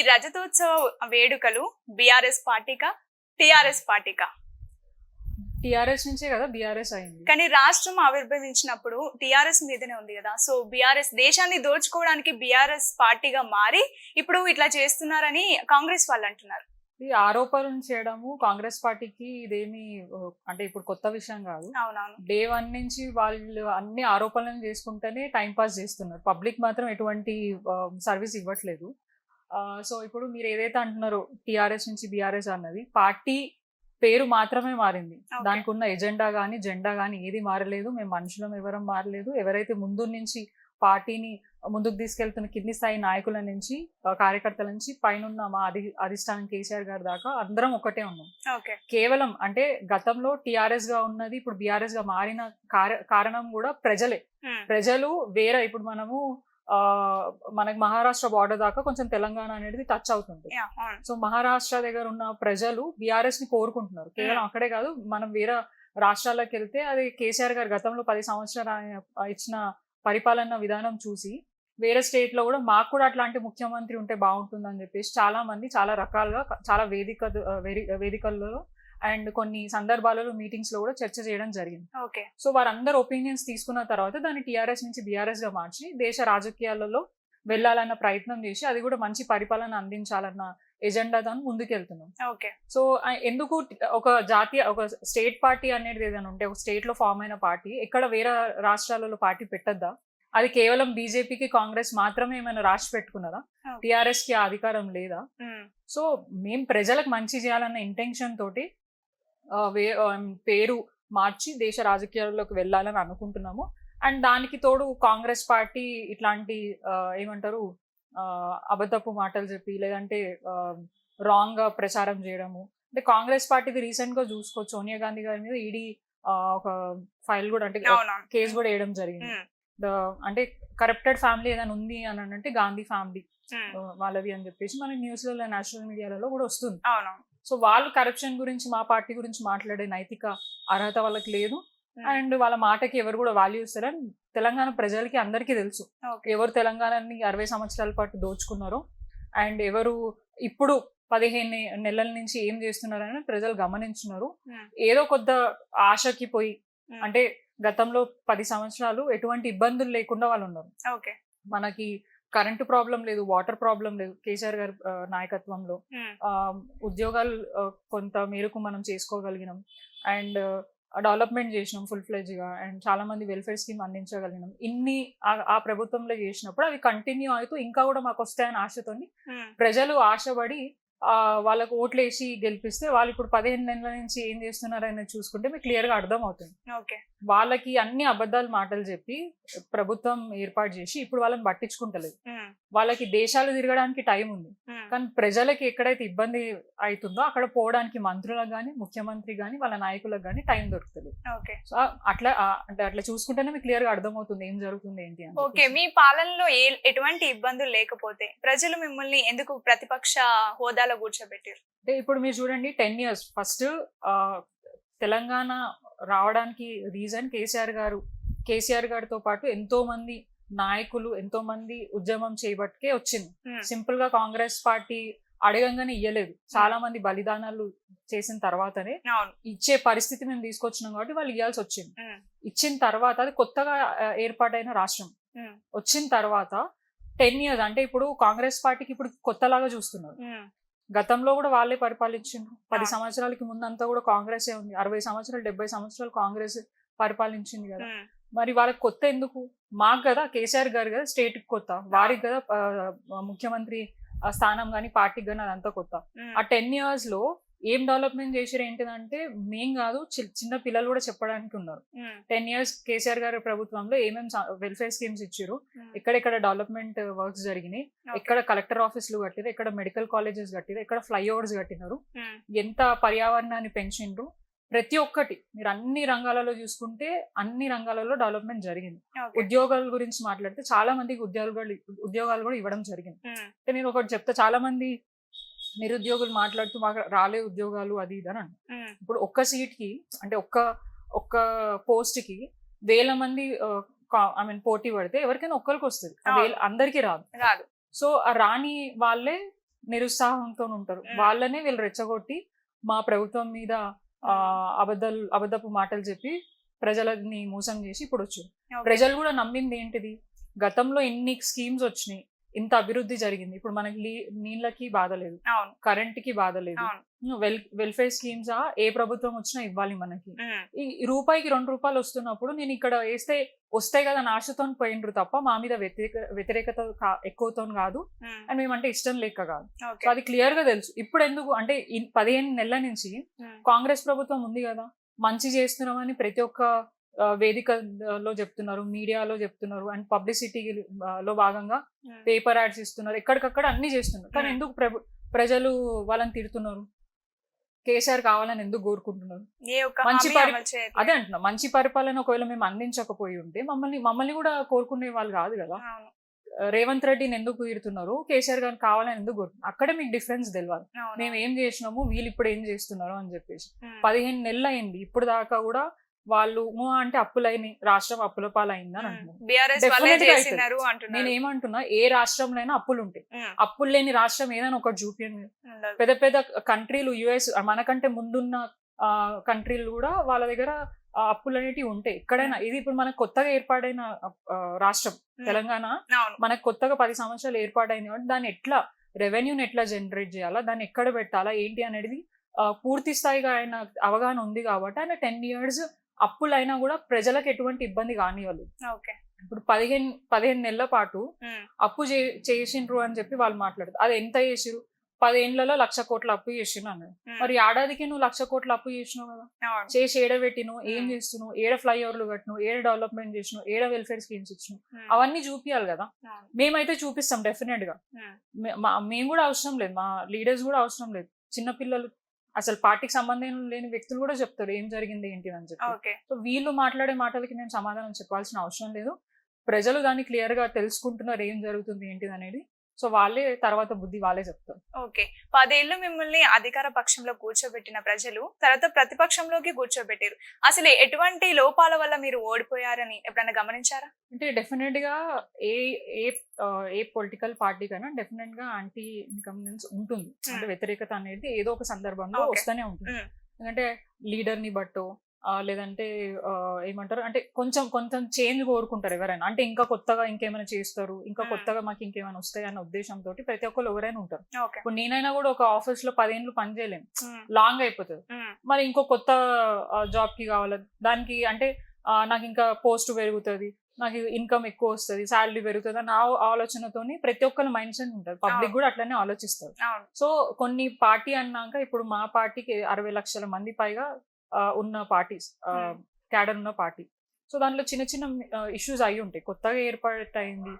రజతోత్సవ వేడుకలు BRS పార్టీకా TRS పార్టీకా? TRS నుంచే కదా బీఆర్ఎస్ అయింది. కానీ రాష్ట్రం ఆవిర్భవించినప్పుడు టిఆర్ఎస్ మీదనే ఉంది కదా. సో బీఆర్ఎస్ దేశాన్ని దోచుకోవడానికి బీఆర్ఎస్ పార్టీగా మారి ఇప్పుడు ఇట్లా చేస్తున్నారని కాంగ్రెస్ వాళ్ళు అంటున్నారు. ఈ ఆరోపణలు చేయడము కాంగ్రెస్ పార్టీకి ఇదేమి అంటే ఇప్పుడు కొత్త విషయం కాదు. అవునవును. డే 1 నుంచి వాళ్ళు అన్ని ఆరోపణలు చేసుకుంటేనే టైం పాస్ చేస్తున్నారు. పబ్లిక్ మాత్రం ఎటువంటి సర్వీస్ ఇవ్వట్లేదు. సో ఇప్పుడు మీరు ఏదైతే అంటున్నారో టిఆర్ఎస్ నుంచి బీఆర్ఎస్ అన్నది పార్టీ పేరు మాత్రమే మారింది. దానికి ఉన్న ఎజెండా కానీ జెండా కానీ ఏది మారలేదు. మేము మనుషులం ఎవరం మారలేదు. ఎవరైతే ముందు నుంచి పార్టీని ముందుకు తీసుకెళ్తున్న కింది స్థాయి నాయకుల నుంచి కార్యకర్తల నుంచి పైన మా అధిష్టానం కేసీఆర్ గారి దాకా అందరం ఒకటే ఉన్నాం. కేవలం అంటే గతంలో టిఆర్ఎస్ గా ఉన్నది ఇప్పుడు బీఆర్ఎస్ గా మారిన కారణం కూడా ప్రజలే. ప్రజలు వేరే ఇప్పుడు మనకి మహారాష్ట్ర బార్డర్ దాకా కొంచెం తెలంగాణ అనేది టచ్ అవుతుంది. సో మహారాష్ట్ర దగ్గర ఉన్న ప్రజలు బీఆర్ఎస్ ని కోరుకుంటున్నారు. కేవలం అక్కడే కాదు, మనం వేరే రాష్ట్రాల్లోకి వెళ్తే అది కేసీఆర్ గారు గతంలో 10 సంవత్సరాలు ఇచ్చిన పరిపాలన విధానం చూసి వేరే స్టేట్ లో కూడా మాకు కూడా అట్లాంటి ముఖ్యమంత్రి ఉంటే బాగుంటుందని చెప్పేసి చాలా మంది చాలా రకాలుగా చాలా వేదికల్లో అండ్ కొన్ని సందర్భాలలో మీటింగ్స్ లో కూడా చర్చ చేయడం జరిగింది. సో వారందరూ ఒపీనియన్స్ తీసుకున్న తర్వాత దాన్ని టిఆర్ఎస్ నుంచి బీఆర్ఎస్ గా మార్చి దేశ రాజకీయాలలో వెళ్ళాలన్న ప్రయత్నం చేసి అది కూడా మంచి పరిపాలన అందించాలన్న ఎజెండా దాన్ని ముందుకెళ్తున్నాం. సో ఎందుకు ఒక స్టేట్ పార్టీ అనేది ఏదైనా ఉంటే ఒక స్టేట్ లో ఫామ్ అయిన పార్టీ ఎక్కడ వేరే రాష్ట్రాలలో పార్టీ పెట్టద్దా? అది కేవలం బీజేపీకి కాంగ్రెస్ మాత్రమే ఏమైనా రాసి పెట్టుకున్నదా? టిఆర్ఎస్ కి అధికారం లేదా? సో మేము ప్రజలకు మంచి చేయాలన్న ఇంటెన్షన్ తోటి పేరు మార్చి దేశ రాజకీయాల్లోకి వెళ్ళాలని అనుకుంటున్నాము. అండ్ దానికి తోడు కాంగ్రెస్ పార్టీ ఇట్లాంటి ఏమంటారు అబద్ధపు మాటలు చెప్పి లేదంటే రాంగ్ గా ప్రచారం చేయడము. అంటే కాంగ్రెస్ పార్టీది రీసెంట్ గా చూసుకోవచ్చు, సోనియా గాంధీ గారి మీద ఈడీ ఒక ఫైల్ కూడా అంటే కేసు కూడా వేయడం జరిగింది. అంటే కరప్టెడ్ ఫ్యామిలీ ఏదైనా ఉంది అని అంటే గాంధీ ఫ్యామిలీ వాళ్ళది అని చెప్పేసి మనకి న్యూస్ లో నేషనల్ మీడియాలలో కూడా వస్తుంది. సో వాళ్ళు కరప్షన్ గురించి మా పార్టీ గురించి మాట్లాడే నైతిక అర్హత వాళ్ళకి లేదు. అండ్ వాళ్ళ మాటకి ఎవరు కూడా వాల్యూ ఇస్తారని తెలంగాణ ప్రజలకి అందరికీ తెలుసు. ఎవరు తెలంగాణని 60 సంవత్సరాల పాటు దోచుకున్నారో అండ్ ఎవరు ఇప్పుడు 15 నెలల నుంచి ఏం చేస్తున్నారని ప్రజలు గమనించున్నారు. ఏదో కొద్ద ఆశకి పోయి అంటే గతంలో 10 సంవత్సరాలు ఎటువంటి ఇబ్బందులు లేకుండా వాళ్ళు ఉన్నారు. మనకి కరెంటు ప్రాబ్లం లేదు, వాటర్ ప్రాబ్లం లేదు కేసీఆర్ గారి నాయకత్వంలో. ఉద్యోగాలు కొంత మేరకు మనం చేసుకోగలిగినాం అండ్ డెవలప్మెంట్ చేసినాం ఫుల్ ఫ్లెడ్జ్ గా అండ్ చాలా మంది వెల్ఫేర్ స్కీమ్ అందించగలిగినాం. ఇన్ని ఆ ప్రభుత్వంలో చేసినప్పుడు అవి కంటిన్యూ అవుతూ ఇంకా కూడా మాకు వస్తాయని ఆశతో ప్రజలు ఆశపడి వాళ్ళకు ఓట్లు వేసి గెలిపిస్తే వాళ్ళు ఇప్పుడు 15 నెలల నుంచి ఏం చేస్తున్నారని చూసుకుంటే మీకు క్లియర్ గా అర్థం అవుతుంది. వాళ్ళకి అన్ని అబద్ధాలు మాటలు చెప్పి ప్రభుత్వం ఏర్పాటు చేసి ఇప్పుడు వాళ్ళని పట్టించుకుంటలేదు. వాళ్ళకి దేశాలు తిరగడానికి టైం ఉంది, కానీ ప్రజలకి ఎక్కడైతే ఇబ్బంది అవుతుందో అక్కడ పోవడానికి మంత్రులకు కానీ ముఖ్యమంత్రి కానీ వాళ్ళ నాయకులకు కానీ టైం దొరుకుతుంది. సో అట్లా చూసుకుంటేనే మీకు క్లియర్ గా అర్థమవుతుంది ఏం జరుగుతుంది ఏంటి అని. మీ పాలనలో ఎటువంటి ఇబ్బందులు లేకపోతే ప్రజలు మిమ్మల్ని ఎందుకు ప్రతిపక్ష హోదాలో కూర్చోబెట్టారు? అంటే ఇప్పుడు మీరు చూడండి 10 years ఫస్ట్ తెలంగాణ రావడానికి రీజన్ కేసీఆర్ గారితో పాటు ఎంతో మంది నాయకులు ఎంతో మంది ఉద్యమం చేయబట్టే వచ్చింది. సింపుల్ గా కాంగ్రెస్ పార్టీ అడగంగానే ఇయ్యలేదు. చాలా మంది బలిదానాలు చేసిన తర్వాతనే ఇచ్చే పరిస్థితి మేము తీసుకొచ్చినాం కాబట్టి వాళ్ళు ఇవ్వాల్సి వచ్చింది. ఇచ్చిన తర్వాత అది కొత్తగా ఏర్పాటైన రాష్ట్రం వచ్చిన తర్వాత 10 years అంటే ఇప్పుడు కాంగ్రెస్ పార్టీకి ఇప్పుడు కొత్తలాగా చూస్తున్నారు. గతంలో కూడా వాళ్ళే పరిపాలించిండ్రు. 10 సంవత్సరాలకి ముందంతా కూడా కాంగ్రెసే ఉంది. 60 సంవత్సరాలు 70 సంవత్సరాలు కాంగ్రెస్ పరిపాలించింది కదా. మరి వాళ్ళకి కొత్త ఎందుకు? మాకు కదా కేసీఆర్ గారు కదా స్టేట్ కి కొత్త, వారికి కదా ముఖ్యమంత్రి స్థానం కానీ పార్టీకి కానీ అదంతా కొత్త. ఆ 10 years లో ఏం డెవలప్మెంట్ చేసారు ఏంటిదంటే మేం కాదు చిన్న పిల్లలు కూడా చెప్పడానికి ఉన్నారు. 10 years కేసీఆర్ గారి ప్రభుత్వంలో ఏమేమి వెల్ఫేర్ స్కీమ్స్ ఇచ్చారు, ఎక్కడెక్కడ డెవలప్మెంట్ వర్క్స్ జరిగినాయి, ఎక్కడ కలెక్టర్ ఆఫీసులు కట్టిరు, ఎక్కడ మెడికల్ కాలేజెస్ కట్టిరు, ఎక్కడ ఫ్లైఓవర్స్ కట్టినారు, ఎంత పర్యావరణాన్ని పెంచిండ్రు, ప్రతి ఒక్కటి మీరు అన్ని రంగాలలో చూసుకుంటే అన్ని రంగాలలో డెవలప్మెంట్ జరిగింది. ఉద్యోగాల గురించి మాట్లాడితే చాలా మందికి ఉద్యోగాలు కూడా ఇవ్వడం జరిగింది. నేను ఒకటి చెప్తా, చాలా మంది నిరుద్యోగులు మాట్లాడుతూ మాకు రాలే ఉద్యోగాలు అది ఇది అని అంట. ఇప్పుడు ఒక్క సీట్ కి అంటే ఒక్క పోస్ట్ కి 1000 మంది పోటీ పడితే ఎవరికైనా ఒక్కరికి వస్తుంది, అందరికీ రాదు. సో ఆ రాని వాళ్ళే నిరుత్సాహంతో ఉంటారు. వాళ్ళనే వీళ్ళు రెచ్చగొట్టి మా ప్రభుత్వం మీద అబద్ధపు మాటలు చెప్పి ప్రజలని మోసం చేసి ఇప్పుడు వచ్చారు. ప్రజలు కూడా నమ్మింది ఏంటిది, గతంలో ఎన్ని స్కీమ్స్ వచ్చినాయి, ఇంత అభివృద్ధి జరిగింది, ఇప్పుడు మనకి నీళ్ళకి బాధ లేదు, కరెంట్ కి బాధ లేదు, వెల్ఫేర్ స్కీమ్స్ ఏ ప్రభుత్వం వచ్చినా ఇవ్వాలి మనకి. ఈ రూపాయికి 2 రూపాయలు వస్తున్నప్పుడు నేను ఇక్కడ వేస్తే వస్తాయి కదా ఆశతో పోయినరు తప్ప మా మీద వ్యతిరేకత ఎక్కువతో కాదు, అండ్ మేమంటే ఇష్టం లేక కాదు. సో అది క్లియర్ గా తెలుసు. ఇప్పుడు ఎందుకు అంటే 15 నెలల నుంచి కాంగ్రెస్ ప్రభుత్వం ఉంది కదా, మంచి చేస్తున్నామని ప్రతి ఒక్క వేదికలో చెప్తున్నారు, మీడియాలో చెప్తున్నారు, అండ్ పబ్లిసిటీ లో భాగంగా పేపర్ యాడ్స్ ఇస్తున్నారు, ఎక్కడికక్కడ అన్ని చేస్తున్నారు. కానీ ఎందుకు ప్రజలు వాళ్ళని తిడుతున్నారు? కేసీఆర్ కావాలని ఎందుకు కోరుకుంటున్నారు? అదే అంటున్నా, మంచి పరిపాలన ఒకవేళ మేము అందించకపోయి ఉంటే మమ్మల్ని కూడా కోరుకునే వాళ్ళు కాదు కదా. రేవంత్ రెడ్డిని ఎందుకు తీరుతున్నారు, కేసీఆర్ గారిని కావాలని ఎందుకు కోరుతున్నారు? అక్కడే మీకు డిఫరెన్స్ తెలియాలి. మేము ఏం చేసినాము, వీళ్ళు ఇప్పుడు ఏం చేస్తున్నారు అని చెప్పేసి. 15 నెలలు అయింది, ఇప్పుడు దాకా కూడా వాళ్ళు అంటే అప్పులైన రాష్ట్రం అప్పుల పాలైందని అంటున్నారు. నేను ఏమంటున్నా, ఏ రాష్ట్రంలో అప్పులు ఉంటాయి, అప్పులు లేని రాష్ట్రం ఏదైనా ఒకటి చూపించండి. పెద్ద పెద్ద కంట్రీలు, యుఎస్ మనకంటే ముందున్న కంట్రీలు కూడా వాళ్ళ దగ్గర అప్పులు అనేటివి ఉంటాయి ఎక్కడైనా. ఇది ఇప్పుడు మనకు కొత్తగా ఏర్పాటైన రాష్ట్రం తెలంగాణ, మనకు కొత్తగా 10 సంవత్సరాలు ఏర్పాటైంది కాబట్టి దాన్ని ఎట్లా రెవెన్యూని ఎట్లా జనరేట్ చేయాలా, దాన్ని ఎక్కడ పెట్టాలా ఏంటి అనేది పూర్తి స్థాయిగా ఆయన అవగాహన ఉంది కాబట్టి ఆయన 10 years అప్పులైనా కూడా ప్రజలకు ఎటువంటి ఇబ్బంది కానివ్వలేదు. ఇప్పుడు 15 నెలల పాటు అప్పు చేసిండ్రు అని చెప్పి వాళ్ళు మాట్లాడతారు. అది ఎంత చేసిరు? 10 ఏళ్లలో 1,00,000 కోట్ల అప్పు చేసిను అన్నాడు. మరి ఏడాదికి నువ్వు 1,00,000 కోట్ల అప్పు చేసినావు కదా, చేసి ఏడబెట్టిను, ఏం చేస్తున్నావు, ఏడ ఫ్లైఓవర్లు కట్టినావు, ఏడ డెవలప్మెంట్ చేసినావు, ఏడ వెల్ఫేర్ స్కీమ్స్ ఇచ్చినావు, అవన్నీ చూపియాలి కదా. మేమైతే చూపిస్తాం డెఫినెట్ గా. మేము కూడా అవసరం లేదు, మా లీడర్స్ కూడా అవసరం లేదు. చిన్నపిల్లలు, అసలు పార్టీకి సంబంధం లేని వ్యక్తులు కూడా చెప్తారు ఏం జరిగింది ఏంటి అని చెప్పి. సో వీళ్ళు మాట్లాడే మాటలకి మేము సమాధానం చెప్పాల్సిన అవసరం లేదు. ప్రజలు దాన్ని క్లియర్ గా తెలుసుకుంటున్నారు ఏం జరుగుతుంది ఏంటిది అనేది. సో వాళ్ళే తర్వాత బుద్ధి వాళ్ళే చెప్తారు. 10 ఏళ్ళు మిమ్మల్ని అధికార పక్షంలో కూర్చోబెట్టిన ప్రజలు తర్వాత ప్రతిపక్షంలోకి కూర్చోబెట్టారు. అసలు ఎటువంటి లోపాల వల్ల మీరు ఓడిపోయారని ఎప్పుడైనా గమనించారా? అంటే డెఫినెట్ గా ఏ పొలిటికల్ పార్టీ కైనా డెఫినెట్ గా యాంటీ ఇన్కమ్బెన్స్ ఉంటుంది. అంటే వ్యతిరేకత అనేది ఏదో ఒక సందర్భంలో వస్తూనే ఉంటుంది. ఎందుకంటే లీడర్ ని బట్టో లేదంటే ఏమంటారు అంటే కొంచెం చేంజ్ కోరుకుంటారు ఎవరైనా. అంటే ఇంకా కొత్తగా ఇంకేమైనా చేస్తారు, ఇంకా కొత్తగా మాకు ఇంకేమైనా వస్తాయి అన్న ఉద్దేశంతో ప్రతి ఒక్కరు ఎవరైనా ఉంటారు. ఇప్పుడు నేనైనా కూడా ఒక ఆఫీస్ లో 10 ఏళ్ళు పని చేయలేను, లాంగ్ అయిపోతుంది. మరి ఇంకో కొత్త జాబ్ కి కావాలి, దానికి అంటే నాకు ఇంకా పోస్ట్ పెరుగుతుంది, నాకు ఇన్కమ్ ఎక్కువ వస్తుంది, శాలరీ పెరుగుతుంది అన్న ఆలోచనతోని ప్రతి ఒక్కరు మైండ్ సెట్ ఉంటుంది. పబ్లిక్ కూడా అట్లనే ఆలోచిస్తారు. సో కొన్ని పార్టీ అన్నాక ఇప్పుడు మా పార్టీకి 60 లక్షల మంది పైగా ఉన్న పార్టీస్, క్యాడర్ ఉన్న పార్టీ. సో దాంట్లో చిన్న చిన్న ఇష్యూస్ అయి ఉంటాయి. కొత్తగా ఏర్పాటైంది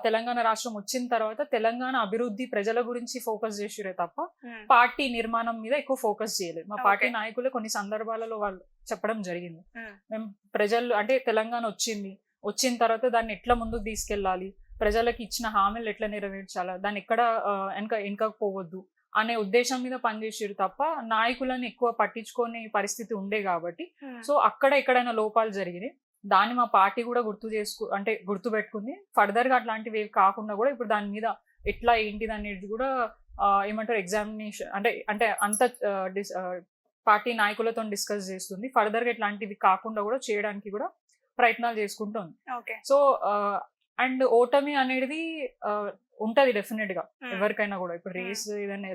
తెలంగాణ రాష్ట్రం వచ్చిన తర్వాత తెలంగాణ అభివృద్ధి ప్రజల గురించి ఫోకస్ చేసిరే తప్ప పార్టీ నిర్మాణం మీద ఎక్కువ ఫోకస్ చేయలేదు. మా పార్టీ నాయకులే కొన్ని సందర్భాలలో వాళ్ళు చెప్పడం జరిగింది, మేము ప్రజలు అంటే తెలంగాణ వచ్చిన తర్వాత దాన్ని ఎట్లా ముందుకు తీసుకెళ్ళాలి, ప్రజలకు ఇచ్చిన హామీలు ఎట్లా నెరవేర్చాలా, దాన్ని ఎక్కడ వెనకపోవద్దు అనే ఉద్దేశం మీద పనిచేసారు తప్ప నాయకులను ఎక్కువ పట్టించుకునే పరిస్థితి ఉండే కాబట్టి. సో అక్కడ ఎక్కడైనా లోపాలు జరిగినాయి, దాన్ని మా పార్టీ కూడా గుర్తు పెట్టుకుంది. ఫర్దర్ గా అట్లాంటివి కాకుండా కూడా ఇప్పుడు దాని మీద ఎట్లా ఏంటిది అనేది కూడా ఏమంటారు ఎగ్జామినేషన్ అంటే అంత పార్టీ నాయకులతో డిస్కస్ చేస్తుంది. ఫర్దర్ గా ఇట్లాంటివి కాకుండా కూడా చేయడానికి కూడా ప్రయత్నాలు చేసుకుంటుంది. సో అండ్ ఓటమి అనేది ఉంటది డెఫినెట్ గా ఎవరికైనా కూడా. ఇప్పుడు రేస్ ఏదైనా